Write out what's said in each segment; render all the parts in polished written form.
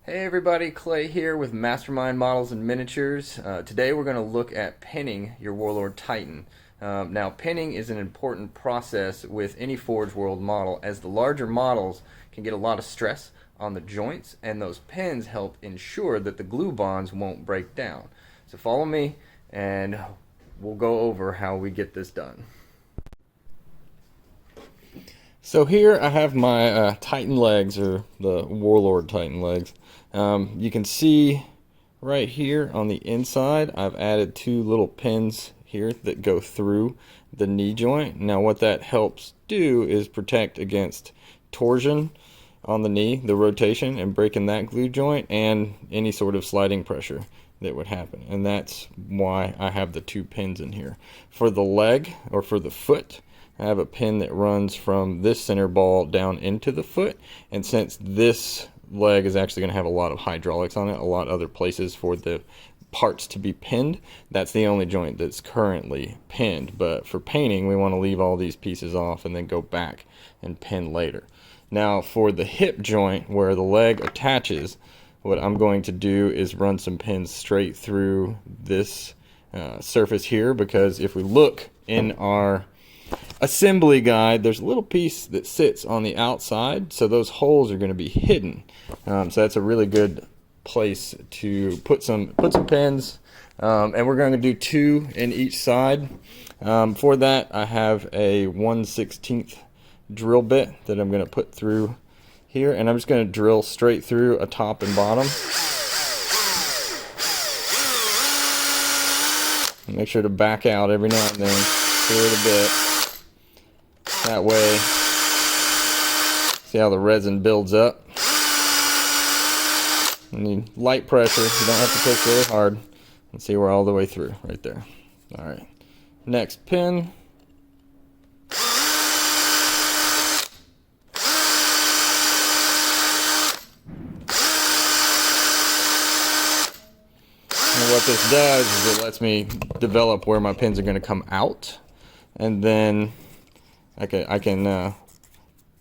Hey everybody, Clay here with Mastermind Models and Miniatures. Today we're going to look at pinning your Warlord Titan. Now pinning is an important process with any Forge World model, as the larger models can get a lot of stress on the joints, and those pins help ensure that the glue bonds won't break down. So follow me and we'll go over how we get this done. So here I have my Titan legs, or the Warlord Titan legs. You can see right here on the inside I've added two little pins here that go through the knee joint. Now what that helps do is protect against torsion on the knee, the rotation, and breaking that glue joint and any sort of sliding pressure that would happen. And that's why I have the two pins in here. For the leg, or for the foot, I have a pin that runs from this center ball down into the foot, and since this leg is actually going to have a lot of hydraulics on it, a lot of other places for the parts to be pinned, that's the only joint that's currently pinned. But for painting, we want to leave all these pieces off and then go back and pin later. Now for the hip joint where the leg attaches, what I'm going to do is run some pins straight through this surface here, because if we look in our assembly guide, there's a little piece that sits on the outside, so those holes are going to be hidden. So that's a really good place to put some pins, and we're going to do two in each side. For that, I have a 1/16 drill bit that I'm going to put through here, and I'm just going to drill straight through a top and bottom. Make sure to back out every now and then, clear the bit. That way, see how the resin builds up? You need light pressure, you don't have to push really hard. And see, we're all the way through, right there. Alright, next pin. And what this does is it lets me develop where my pins are going to come out, and then I can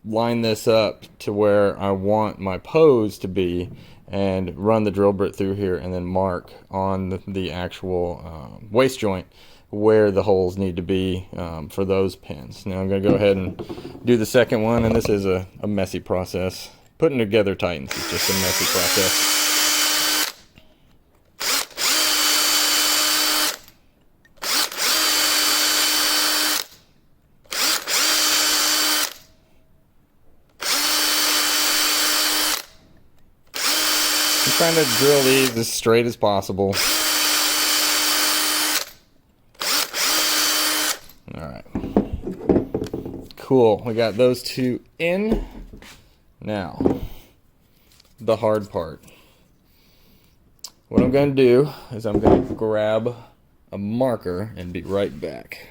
line this up to where I want my pose to be, and run the drill bit through here, and then mark on the actual waist joint where the holes need to be for those pins. Now I'm going to go ahead and do the second one, and this is a messy process. Putting together Titans is just a messy process. I'm trying to drill these as straight as possible. Alright. Cool. We got those two in. Now, the hard part. What I'm going to do is I'm going to grab a marker and be right back.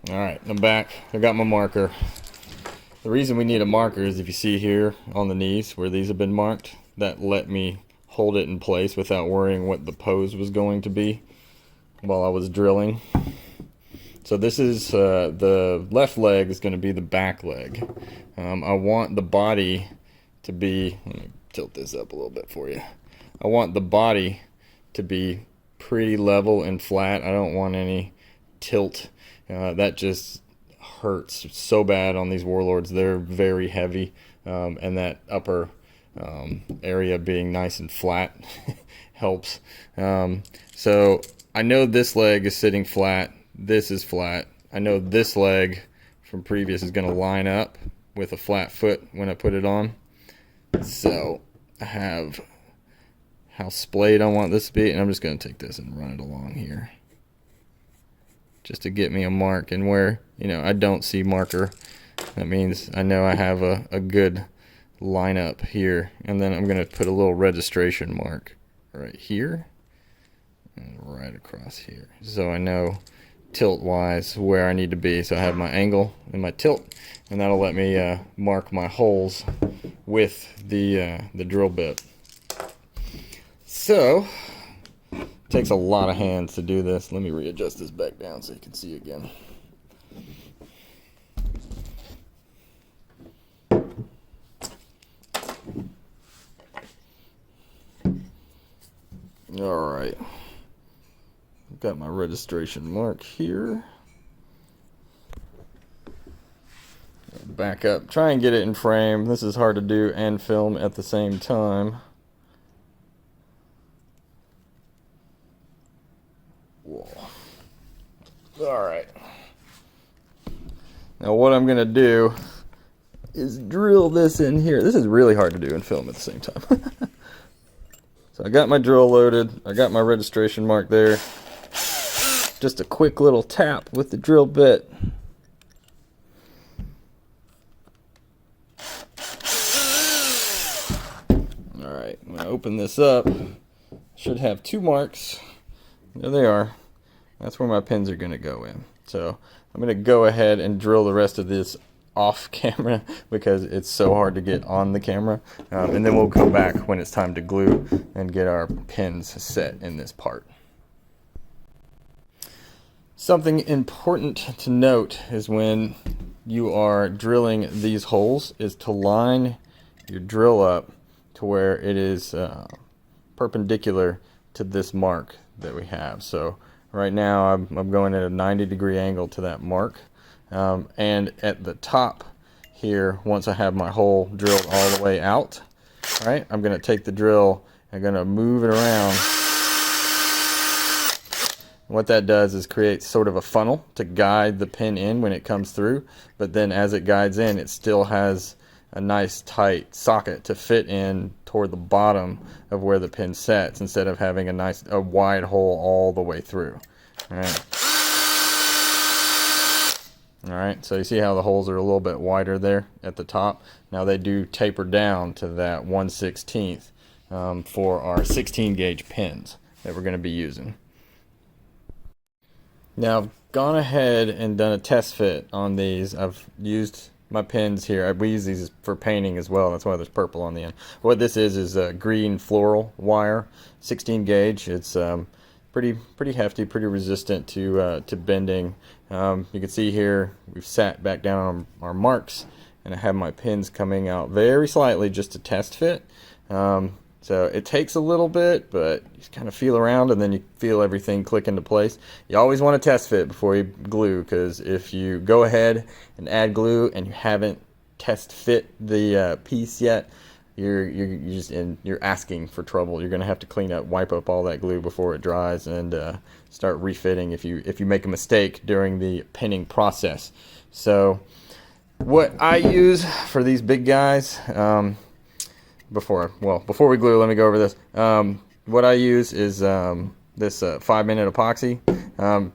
Alright, I'm back. I got my marker. The reason we need a marker is, if you see here on the knees where these have been marked, that let me hold it in place without worrying what the pose was going to be while I was drilling. So this is the left leg is going to be the back leg. I want the body to be, let me tilt this up a little bit for you. I want the body to be pretty level and flat. I don't want any tilt. That just hurts so bad on these Warlords. They're very heavy, and that upper area being nice and flat helps. So I know this leg is sitting flat, this is flat. I know this leg from previous is going to line up with a flat foot when I put it on. So I have how splayed I want this to be, and I'm just going to take this and run it along here, just to get me a mark. And where, you know, I don't see marker, that means I know I have a good lineup here. And then I'm going to put a little registration mark right here and right across here, so I know tilt wise where I need to be. So I have my angle and my tilt, and that'll let me mark my holes with the drill bit. So it takes a lot of hands to do this. Let me readjust this back down so you can see again. Alright. Got my registration mark here. Back up. Try and get it in frame. This is hard to do and film at the same time. Whoa. Alright. Now what I'm going to do is drill this in here. This is really hard to do and film at the same time. So I got my drill loaded. I got my registration mark there. Just a quick little tap with the drill bit. Alright, I'm going to open this up. Should have 2 marks. There they are. That's where my pins are going to go in. So I'm going to go ahead and drill the rest of this off camera because it's so hard to get on the camera. And then we'll come back when it's time to glue and get our pins set in this part. Something important to note is when you are drilling these holes is to line your drill up to where it is perpendicular to this mark that we have. So right now I'm going at a 90-degree angle to that mark. And at the top here, once I have my hole drilled all the way out, right, I'm going to take the drill and going to move it around. What that does is create sort of a funnel to guide the pin in when it comes through, but then as it guides in, it still has a nice tight socket to fit in toward the bottom of where the pin sets instead of having a wide hole all the way through. All right, so you see how the holes are a little bit wider there at the top. Now they do taper down to that 1/16 for our 16 gauge pins that we're going to be using. Now I've gone ahead and done a test fit on these. I've used my pins here. We use these for painting as well. That's why there's purple on the end. What this is a green floral wire, 16 gauge. It's pretty hefty, pretty resistant to bending. You can see here we've sat back down on our marks, and I have my pins coming out very slightly just to test fit. So it takes a little bit, but you just kind of feel around and then you feel everything click into place. You always want to test fit before you glue, because if you go ahead and add glue and you haven't test fit the piece yet, you're asking for trouble. You're going to have to clean up, wipe up all that glue before it dries, and start refitting if you make a mistake during the pinning process. So what I use for these big guys, before we glue, let me go over this. What I use is this 5-minute epoxy.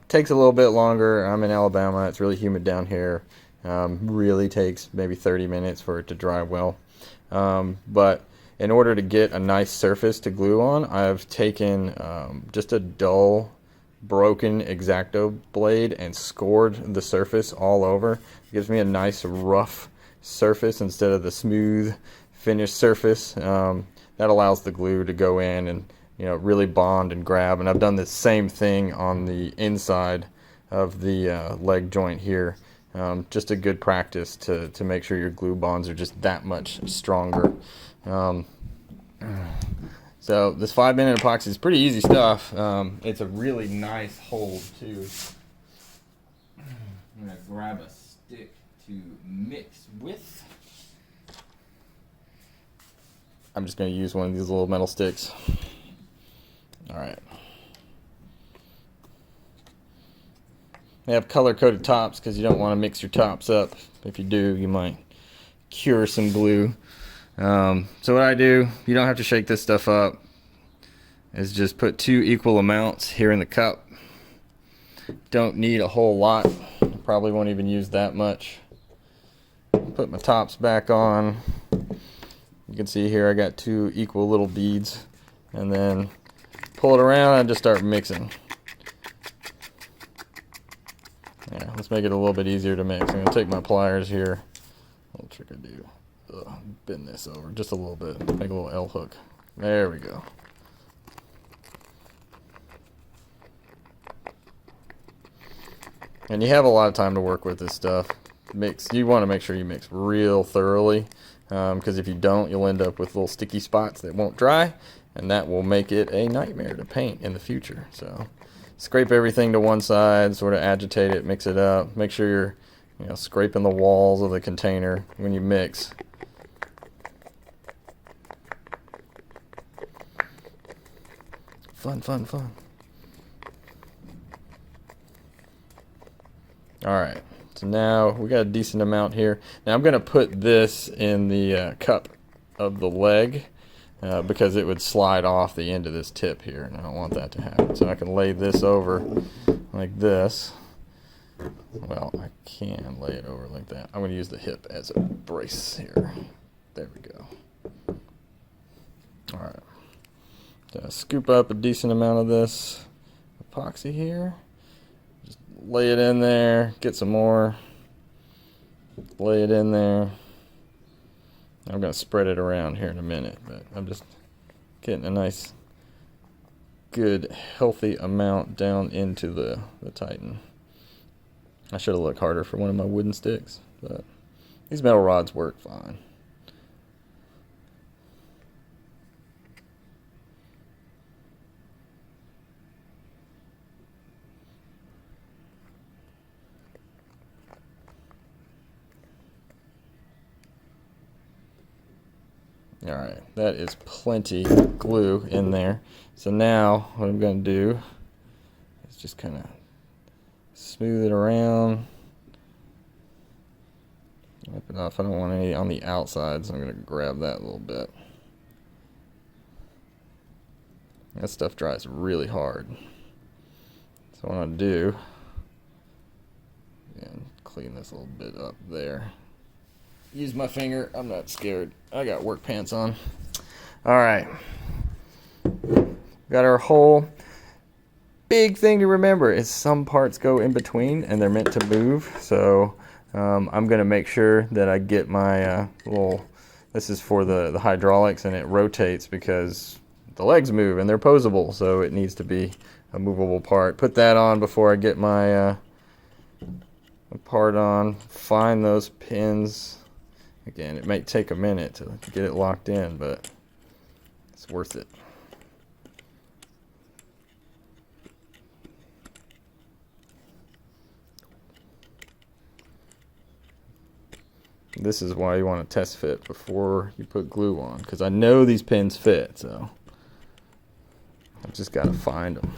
Takes a little bit longer. I'm in Alabama. It's really humid down here. Really takes maybe 30 minutes for it to dry well. But in order to get a nice surface to glue on, I've taken just a dull, broken X-Acto blade and scored the surface all over. It gives me a nice rough surface instead of the smooth finished surface. That allows the glue to go in and really bond and grab. And I've done the same thing on the inside of the leg joint here. Just a good practice to make sure your glue bonds are just that much stronger. So this 5-minute epoxy is pretty easy stuff. It's a really nice hold too. I'm going to grab a stick to mix with. I'm just going to use one of these little metal sticks. Alright. They have color-coded tops because you don't want to mix your tops up. If you do, you might cure some glue. So what I do, you don't have to shake this stuff up, is just put 2 equal amounts here in the cup. Don't need a whole lot. Probably won't even use that much. Put my tops back on. You can see here I got 2 equal little beads, and then pull it around and just start mixing. Yeah, let's make it a little bit easier to mix. I'm going to take my pliers here. Little trick I do. Bend this over just a little bit. Make a little L hook. There we go. And you have a lot of time to work with this stuff. You want to make sure you mix real thoroughly. because if you don't, you'll end up with little sticky spots that won't dry, and that will make it a nightmare to paint in the future. So scrape everything to one side, sort of agitate it, mix it up. Make sure you're, scraping the walls of the container when you mix. Fun, fun, fun. Alright, so now we got a decent amount here. Now I'm going to put this in the cup of the leg because it would slide off the end of this tip here, and I don't want that to happen. So I can lay this over like this. Well, I can lay it over like that. I'm going to use the hip as a brace here. There we go. Alright. Scoop up a decent amount of this epoxy here. Just lay it in there. Get some more. Lay it in there. I'm going to spread it around here in a minute, but I'm just getting a nice, good, healthy amount down into the Titan. I should have looked harder for one of my wooden sticks, but these metal rods work fine. Alright, that is plenty glue in there. So now what I'm going to do is just kind of smooth it around. Wipe it off. I don't want any on the outside, so I'm going to grab that a little bit. That stuff dries really hard. So what I'm going to do, and clean this a little bit up there. Use my finger. I'm not scared. I got work pants on. Alright. Got our hole. Big thing to remember is some parts go in between and they're meant to move. So I'm going to make sure that I get my little, this is for the hydraulics, and it rotates because the legs move and they're posable. So it needs to be a movable part. Put that on before I get my part on. Find those pins. Again, it might take a minute to get it locked in, but it's worth it. This is why you want to test fit before you put glue on, because I know these pins fit, so I've just got to find them.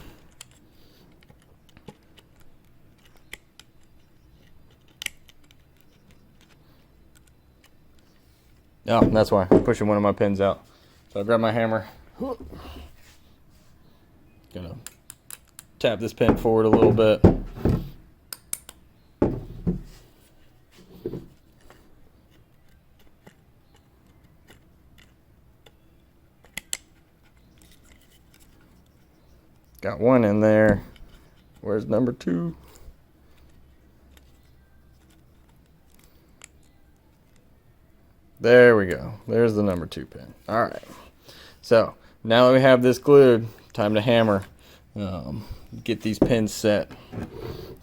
Oh, that's why I'm pushing one of my pins out. So I grab my hammer. Gonna tap this pin forward a little bit. Got one in there. Where's number 2? There we go. There's the number 2 pin. Alright. So, now that we have this glued, time to hammer. Get these pins set.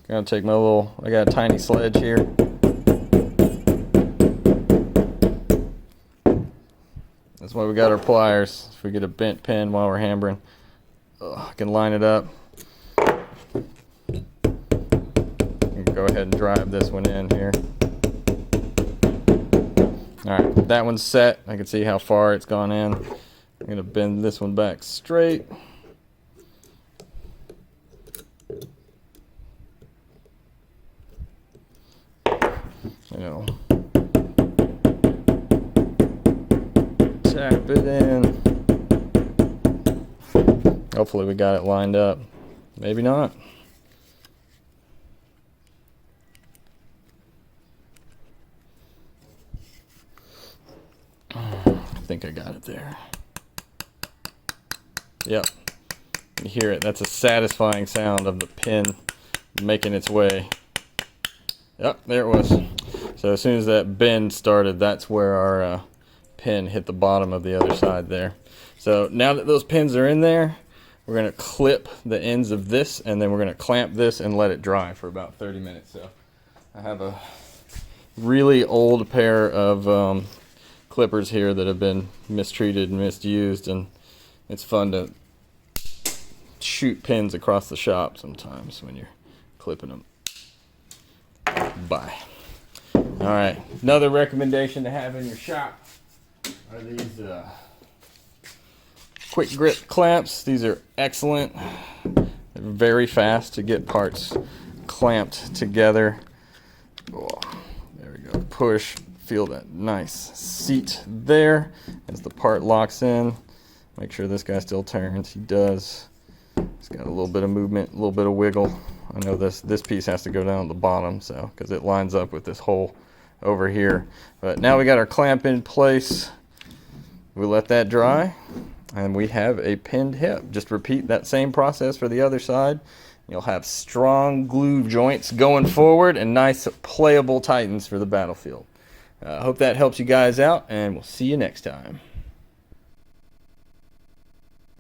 Gonna take my little, I got a tiny sledge here. That's why we got our pliers. If we get a bent pin while we're hammering, I can line it up. Go ahead and drive this one in here. Alright, that one's set. I can see how far it's gone in. I'm going to bend this one back straight. Tap it in. Hopefully we got it lined up. Maybe not. I think I got it there. Yep. You hear it. That's a satisfying sound of the pin making its way. Yep, there it was. So as soon as that bend started, that's where our pin hit the bottom of the other side there. So now that those pins are in there, we're going to clip the ends of this, and then we're going to clamp this and let it dry for about 30 minutes. So I have a really old pair of clippers here that have been mistreated and misused, and it's fun to shoot pins across the shop sometimes when you're clipping them. Bye. Alright, another recommendation to have in your shop are these quick grip clamps. These are excellent. They're very fast to get parts clamped together. Oh, there we go. Push. Feel that nice seat there as the part locks in. Make sure this guy still turns. He does. It's got a little bit of movement, a little bit of wiggle. I know this piece has to go down at the bottom, so because it lines up with this hole over here. But now we got our clamp in place. We let that dry, and we have a pinned hip. Just repeat that same process for the other side. You'll have strong glue joints going forward and nice playable titans for the battlefield. I hope that helps you guys out, and we'll see you next time.